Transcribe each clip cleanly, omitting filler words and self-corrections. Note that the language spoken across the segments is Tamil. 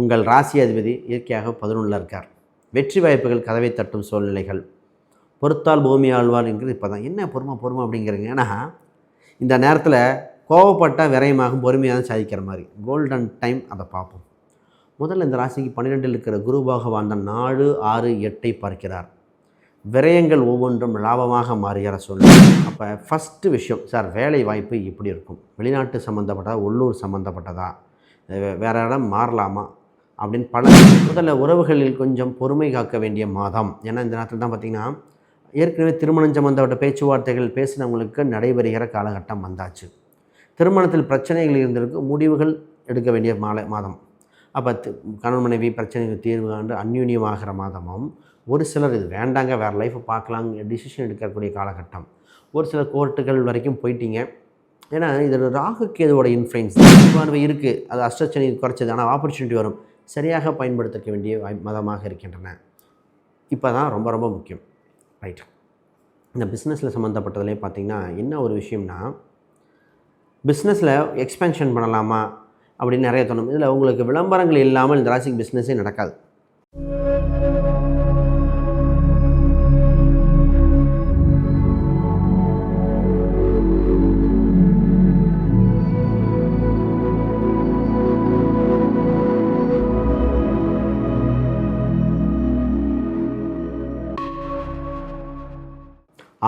உங்கள் ராசி அதிபதி இயற்கையாக 11ல் இருக்கார். வெற்றி வாய்ப்புகள் கதவை தட்டும் சூழ்நிலைகள். பொறுத்தால் பூமி ஆழ்வார் என்கிறது இப்போ தான். என்ன பொறுமை அப்படிங்கிறீங்க. ஏன்னா இந்த நேரத்தில் கோவப்பட்டால் விரயமாகும், பொறுமையாக தான் சாதிக்கிற மாதிரி கோல்டன் டைம். அதை பார்ப்போம். முதல்ல இந்த ராசிக்கு 12ல் இருக்கிற குரு பகவான் தான் 4, 6, 8 பார்க்கிறார். விரயங்கள் ஒவ்வொன்றும் லாபமாக மாறுகிற சூழ்நிலை. அப்போ ஃபஸ்ட்டு விஷயம், சார் வேலை வாய்ப்பு இப்படி இருக்கும், வெளிநாட்டு சம்மந்தப்பட்டதா, உள்ளூர் சம்மந்தப்பட்டதா, வேறு இடம் மாறலாமா அப்படின்னு முதல்ல உறவுகளில் கொஞ்சம் பொறுமை காக்க வேண்டிய மாதம். ஏன்னா இந்த நேரத்தில் தான் பார்த்திங்கன்னா ஏற்கனவே திருமணம் சம்மந்தப்பட்ட பேச்சுவார்த்தைகள் பேசினவங்களுக்கு நடைபெறுகிற காலகட்டம் வந்தாச்சு. திருமணத்தில் பிரச்சனைகள் இருந்திருக்கு, முடிவுகள் எடுக்க வேண்டிய மாதம். அப்போ கணவன் மனைவி பிரச்சனைகள் தீர்வு காண்டு அந்யூன்யமாகிற மாதமும், ஒரு சிலர் இது வேண்டாங்க வேறு லைஃப்பை பார்க்கலாங்க டிசிஷன் எடுக்கக்கூடிய காலகட்டம். ஒரு சிலர் கோர்ட்டுகள் வரைக்கும் போயிட்டீங்க. ஏன்னா இதில் ராகு கேதுவோட இன்ஃப்ளூயன்ஸ் பார்வை இருக்குது. அது அஷ்டச்சனி குறைச்சது, ஆனால் ஆப்பர்ச்சுனிட்டி வரும். சரியாக பயன்படுத்திக்க வேண்டிய மதமாக இருக்கின்றன. இப்போ தான் ரொம்ப ரொம்ப முக்கியம். ரைட். இந்த பிஸ்னஸில் சம்மந்தப்பட்டதுலேயே பார்த்திங்கன்னா என்ன ஒரு விஷயம்னா, பிஸ்னஸில் எக்ஸ்பென்ஷன் பண்ணலாமா அப்படின்னு நிறைய தோணும். இதில் உங்களுக்கு விளம்பரங்கள் இல்லாமல் இந்த ராசிக்கு பிஸ்னஸே நடக்காது.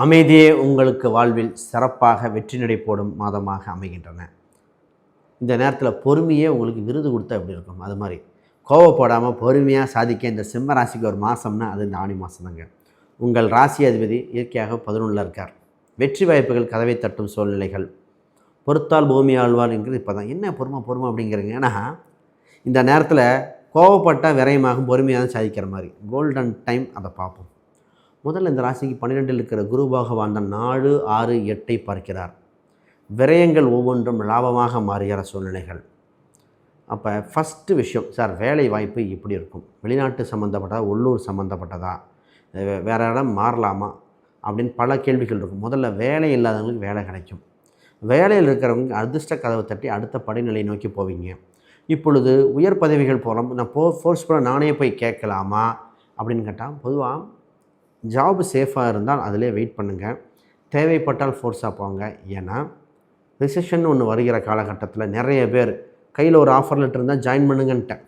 அமைதியே உங்களுக்கு வாழ்வில் சிறப்பாக வெற்றி நடை போடும் மாதமாக அமைகின்றன. இந்த நேரத்தில் பொறுமையே உங்களுக்கு விருது கொடுத்தா எப்படி இருக்கும், அது மாதிரி கோவப்படாமல் பொறுமையாக சாதிக்க இந்த சிம்ம ராசிக்கு ஒரு மாதம்னா அது இந்த ஆணி மாதம் தாங்க. உங்கள் ராசி அதிபதி இயற்கையாக 11ல் இருக்கார். வெற்றி வாய்ப்புகள் கதவை தட்டும் சூழ்நிலைகள். பொறுத்தால் பூமி ஆழ்வார் என்கிறது இப்போ தான். என்ன பொறுமை அப்படிங்கிறீங்க. ஏன்னா இந்த நேரத்தில் கோவப்பட்டால் விரயமாகும், பொறுமையாக தான் சாதிக்கிற மாதிரி கோல்டன் டைம். அதை பார்ப்போம். முதல்ல இந்த ராசிக்கு 12ல் இருக்கிற குரு பகவான் தான் 4, 6, 8 பார்க்கிறார். விரயங்கள் ஒவ்வொன்றும் லாபமாக மாறுகிற சூழ்நிலைகள். அப்போ ஃபஸ்ட்டு விஷயம், சார் வேலை வாய்ப்பு இப்படி இருக்கும், வெளிநாட்டு சம்மந்தப்பட்டதா, உள்ளூர் சம்மந்தப்பட்டதா, வேறு இடம் மாறலாமா அப்படின்னு பல கேள்விகள் இருக்கும். முதல்ல வேலை இல்லாதவங்களுக்கு வேலை கிடைக்கும். வேலையில் இருக்கிறவங்க அதிர்ஷ்ட கதவை தட்டி அடுத்த படிநிலை நோக்கி போவீங்க. இப்பொழுது உயர் பதவிகள் போகலாம். நான் ஃபோர்ஸ்ஃபுல்லாக நானே போய் கேட்கலாமா அப்படின்னு கேட்டால், பொதுவாக ஜாப் சேஃபாக இருந்தால் அதிலே வெயிட் பண்ணுங்கள். தேவைப்பட்டால் ஃபோர்ஸாக போங்க. ஏன்னா ரிசெஷன் ஒன்று வருகிற காலகட்டத்தில் நிறைய பேர் கையில் ஒரு ஆஃபர் லெட்டர் இருந்தால் ஜாயின் பண்ணுங்கன்ட்டேன்.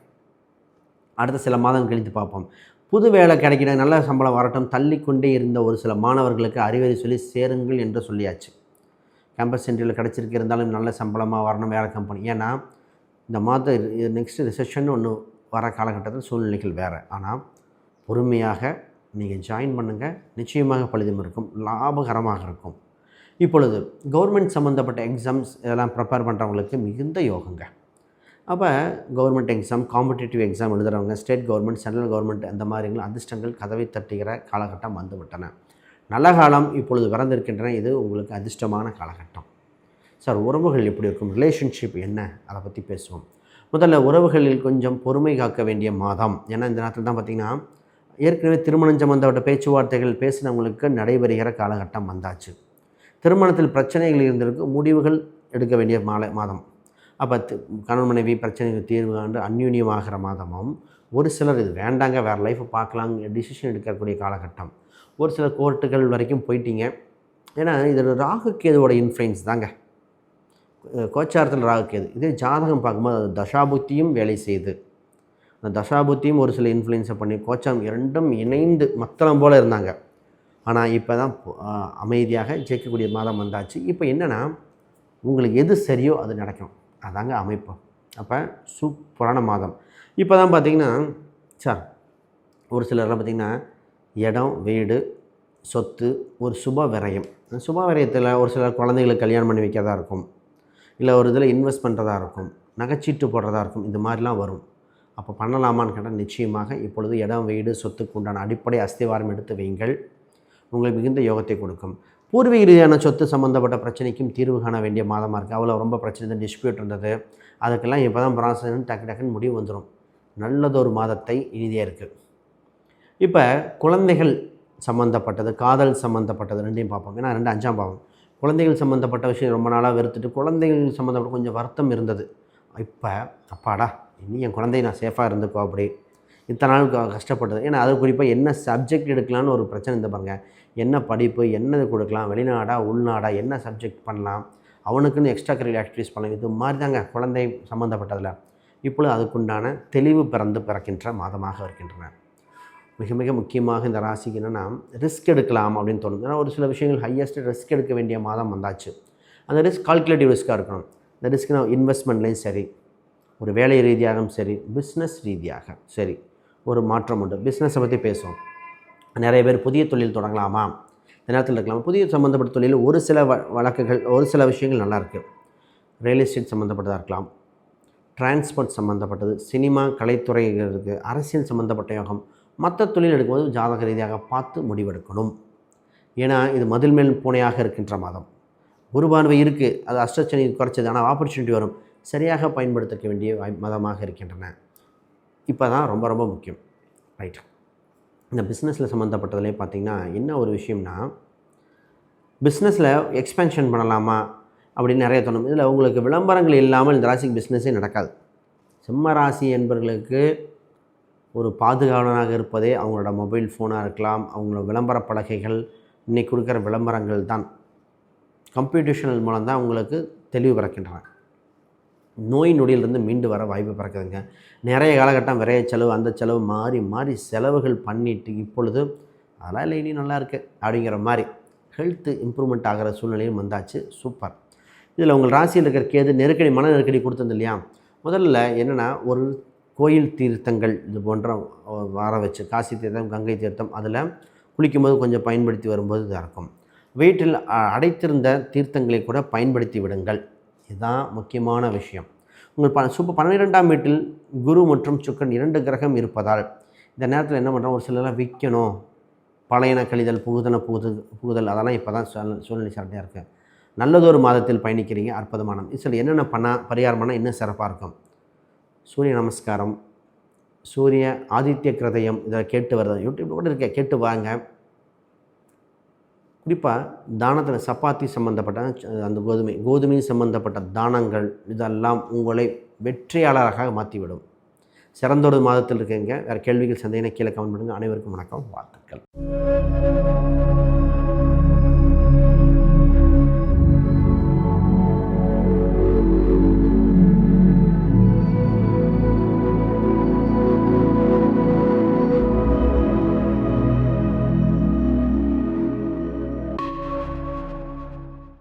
அடுத்த சில மாதம் கழித்து பார்ப்போம். புது வேலை கிடைக்கிற நல்ல சம்பளம் வரட்டும், தள்ளிக்கொண்டே இருந்த ஒரு சில மாணவர்களுக்கு அறிவுரை சொல்லி சேருங்கள் என்று சொல்லியாச்சு. கேம்பஸ் சென்டரில் கிடச்சிருக்கு, இருந்தாலும் நல்ல சம்பளமாக வரணும் வேலை கம்பெனி. ஏன்னா இந்த மாதம் நெக்ஸ்ட்டு ரிசெஷன் ஒன்று வர காலகட்டத்தில் சூழ்நிலைகள் வேறு. ஆனால் பொறுமையாக நீங்கள் ஜாயின் பண்ணுங்கள், நிச்சயமாக பலிதம் இருக்கும், லாபகரமாக இருக்கும். இப்பொழுது கவர்மெண்ட் சம்மந்தப்பட்ட எக்ஸாம்ஸ் இதெல்லாம் ப்ரிப்பேர் பண்ணுறவங்களுக்கு மிகுந்த யோகங்க. அப்போ கவர்மெண்ட் எக்ஸாம், காம்படிட்டிவ் எக்ஸாம் எழுதுகிறவங்க, ஸ்டேட் கவர்மெண்ட், சென்ட்ரல் கவர்மெண்ட் அந்த மாதிரிங்களும் அதிர்ஷ்டங்கள் கதவை தட்டுகிற காலகட்டம் வந்துவிட்டன. நல்ல காலம் இப்பொழுது பிறந்திருக்கின்றன. இது உங்களுக்கு அதிர்ஷ்டமான காலகட்டம். சார் உறவுகள் எப்படி இருக்கும், ரிலேஷன்ஷிப் என்ன, அதை பற்றி பேசுவோம். முதல்ல உறவுகளில் கொஞ்சம் பொறுமை காக்க வேண்டிய மாதம். ஏன்னா இந்த நேரத்தில் தான் பார்த்திங்கன்னா ஏற்கனவே திருமணம் சம்மந்தப்பட்ட பேச்சுவார்த்தைகள் பேசினவங்களுக்கு நடைபெறுகிற காலகட்டம் வந்தாச்சு. திருமணத்தில் பிரச்சனைகள் இருந்திருக்கு, முடிவுகள் எடுக்க வேண்டிய மாதம். அப்போ கணவன் மனைவி பிரச்சனைகள் தீர்வு காண்டு அந்யூன்யமாகிற மாதமும், ஒரு சிலர் இது வேண்டாங்க வேறு லைஃப்பை பார்க்கலாங்க டிசிஷன் எடுக்கக்கூடிய காலகட்டம். ஒரு சிலர் கோர்ட்டுகள் வரைக்கும் போயிட்டீங்க. ஏன்னா இதில் ராகு கேதுவோட இன்ஃப்ளூயன்ஸ் தாங்க. கோச்சாரத்தில் ராகு கேது. இதே ஜாதகம் பார்க்கும்போது அது தசாபுத்தியும் வேலை செய்யுது. அந்த தசாபுத்தியும் ஒரு சில இன்ஃப்ளூயன்ஸை பண்ணி கோச்சாரம் இரண்டும் இணைந்து மத்தளம் போல் இருந்தாங்க. ஆனால் இப்போ தான் அமைதியாக ஜெயிக்கக்கூடிய மாதம் வந்தாச்சு. இப்போ என்னென்னா உங்களுக்கு எது சரியோ அது நடக்கும், அதாங்க அமைப்பு. அப்போ சூப்பரான மாதம். இப்போ தான் பார்த்திங்கன்னா சார் ஒரு சிலர்லாம் பார்த்திங்கன்னா இடம், வீடு, சொத்து, ஒரு சுப விரயம். சுப விரயத்தில் ஒரு சிலர் குழந்தைகளுக்கு கல்யாணம் பண்ணி வைக்கிறதா இருக்கும், இல்லை ஒரு இதில் இன்வெஸ்ட் பண்ணுறதா இருக்கும், நகைச்சீட்டு போடுறதா இருக்கும். இந்த மாதிரிலாம் வரும். அப்போ பண்ணலாமான்னு கேட்டால் நிச்சயமாக இப்பொழுது இடம், வீடு, சொத்துக்கு உண்டான அடிப்படை அஸ்திவாரம் எடுத்து வைங்கள். உங்களுக்கு மிகுந்த யோகத்தை கொடுக்கும். பூர்வீக ரீதியான சொத்து சம்மந்தப்பட்ட பிரச்சனைக்கும் தீர்வு காண வேண்டிய மாதமாக இருக்குது. அவ்வளோ ரொம்ப பிரச்சனை தான், டிஸ்பியூட் இருந்தது, அதுக்கெல்லாம் இப்போ தான் ப்ராசஸ்ன்னு டக்குன்னு முடிவு வந்துடும். நல்லதொரு மாதத்தை இனிதியாக இருக்குது. இப்போ குழந்தைகள் சம்மந்தப்பட்டது, காதல் சம்மந்தப்பட்டது ரெண்டையும் பார்ப்போம். ஏன்னா 2 5ஆம் பாவம். குழந்தைகள் சம்மந்தப்பட்ட விஷயம் ரொம்ப நாளாக வெறுத்துட்டு குழந்தைகள் சம்மந்தப்பட்ட கொஞ்சம் வருத்தம் இருந்தது. இப்போ அப்பாடா இனி என் குழந்தைய நான் சேஃபாக இருந்துக்கோ அப்படி இத்தனை நாள் கஷ்டப்பட்டது. ஏன்னா அது குறிப்பாக என்ன சப்ஜெக்ட் எடுக்கலான்னு ஒரு பிரச்சனை இந்த பாருங்க. என்ன படிப்பு, என்னது கொடுக்கலாம், வெளிநாடா உள்நாடா, என்ன சப்ஜெக்ட் பண்ணலாம், அவனுக்குன்னு எக்ஸ்ட்ரா கரிக்குலர் ஆக்டிவிட்டீஸ் பண்ணலாம். இது மாதிரி தாங்க குழந்தை சம்மந்தப்பட்டதில் இப்பொழுது அதுக்குண்டான தெளிவு பிறக்கின்ற மாதமாக இருக்கின்றன. மிக மிக முக்கியமாக இந்த ராசிக்கு என்னென்னா ரிஸ்க் எடுக்கலாம் அப்படின்னு தோணும். ஏன்னா ஒரு சில விஷயங்கள் ஹையஸ்ட் ரிஸ்க் எடுக்க வேண்டிய மாதம் வந்தாச்சு. அந்த ரிஸ்க் கால்குலேட்டிவ் ரிஸ்க்காக இருக்கணும். இந்த ரிஸ்க்னா இன்வெஸ்ட்மெண்ட்லேயும் சரி, ஒரு வேலை ரீதியாகவும் சரி, பிஸ்னஸ் ரீதியாக சரி, ஒரு மாற்றம் உண்டு. பிஸ்னஸை பற்றி பேசுவோம். நிறைய பேர் புதிய தொழில் தொடங்கலாமா, இந்த நேரத்தில் இருக்கலாம். புதிய சம்மந்தப்பட்ட தொழில் ஒரு சில வழக்குகள், ஒரு சில விஷயங்கள் நல்லாயிருக்கு. ரியல் எஸ்டேட் சம்மந்தப்பட்டதாக இருக்கலாம், டிரான்ஸ்போர்ட் சம்மந்தப்பட்டது, சினிமா கலைத்துறை இருக்குது, அரசியல் சம்மந்தப்பட்ட யோகம். மற்ற தொழில் எடுக்கும்போது ஜாதக ரீதியாக பார்த்து முடிவெடுக்கணும். ஏன்னா இது மதில் மேல் பூனையாக இருக்கின்ற மாதம். குரு பார்வை இருக்குது, அது அஷ்டச்சனி குறைச்சது. ஆனால் ஆப்பர்ச்சுனிட்டி வரும். சரியாக பயன்படுத்திக்க வேண்டிய மாதமாக இருக்கின்றன. இப்போ தான் ரொம்ப ரொம்ப முக்கியம். ரைட். இந்த பிஸ்னஸில் சம்மந்தப்பட்டதுலேயே பார்த்திங்கன்னா என்ன ஒரு விஷயம்னா, பிஸ்னஸில் எக்ஸ்பென்ஷன் பண்ணலாமா அப்படின்னு நிறைய தோணும். இதில் உங்களுக்கு விளம்பரங்கள் இல்லாமல் இந்த ராசிக்கு பிஸ்னஸே நடக்காது. சிம்ம ராசி என்பவர்களுக்கு ஒரு பாதுகாவலனாக இருப்பதே அவங்களோட மொபைல் ஃபோனாக இருக்கலாம், அவங்களோட விளம்பர பலகைகள், இன்றைக்கி கொடுக்குற விளம்பரங்கள் தான். கம்ப்யூட்டேஷனல் மூலம் தான் உங்களுக்கு தெளிவு பிறக்கின்றன. நோய் நொடியிலிருந்து மீண்டு வர வாய்ப்பு பிறக்குதுங்க. நிறைய காலகட்டம் விரைய செலவு, அந்த செலவு மாறி மாறி செலவுகள் பண்ணிட்டு இப்பொழுது அதெல்லாம் இல்லை, இனி நல்லா இருக்குது அப்படிங்கிற மாதிரி ஹெல்த்து இம்ப்ரூவ்மெண்ட் ஆகிற சூழ்நிலையும் வந்தாச்சு. சூப்பர். இதில் உங்கள் ராசியில் இருக்கிற கேது நெருக்கடி, மன நெருக்கடி கொடுத்தது இல்லையா. முதல்ல என்னென்னா ஒரு கோயில் தீர்த்தங்கள் இது போன்ற வர வச்சு, காசி தீர்த்தம், கங்கை தீர்த்தம், அதில் குளிக்கும்போது கொஞ்சம் பயன்படுத்தி வரும்போது இதாக இருக்கும். வீட்டில் அடைத்திருந்த தீர்த்தங்களை கூட பயன்படுத்தி விடுங்கள். இதுதான் முக்கியமான விஷயம். உங்கள் 12ஆம் வீட்டில் குரு மற்றும் சுக்கிரன் 2 கிரகம் இருப்பதால் இந்த நேரத்தில் என்ன பண்ணுறோம், ஒரு சிலர்லாம் விற்கணும், பழையன கழிதல், புகுதல் அதெல்லாம் இப்போ தான் சூழ்நிலை சிறப்பாக இருக்குது. நல்லதொரு மாதத்தில் பயணிக்கிறீங்க, அற்புதமான. இதில் என்னென்ன பரிகாரம் பண்ணால் இன்னும் சிறப்பாக இருக்கும். சூரிய நமஸ்காரம், சூரிய ஆதித்ய கிருதயம், இதை கேட்டு வருது, யூடியூப் கூட இருக்க, கேட்டு வாங்க. குறிப்பாக தானத்தில் சப்பாத்தி சம்மந்தப்பட்ட அந்த கோதுமை சம்மந்தப்பட்ட தானங்கள் இதெல்லாம் உங்களை வெற்றியாளராக மாற்றிவிடும். சிறந்தொரு மாதத்தில் இருக்கீங்க. வேறு கேள்விகள் சந்தேகம் கீழே கமெண்ட் பண்ணுங்கள். அனைவருக்கும் வணக்கம், வாழ்த்துக்கள்.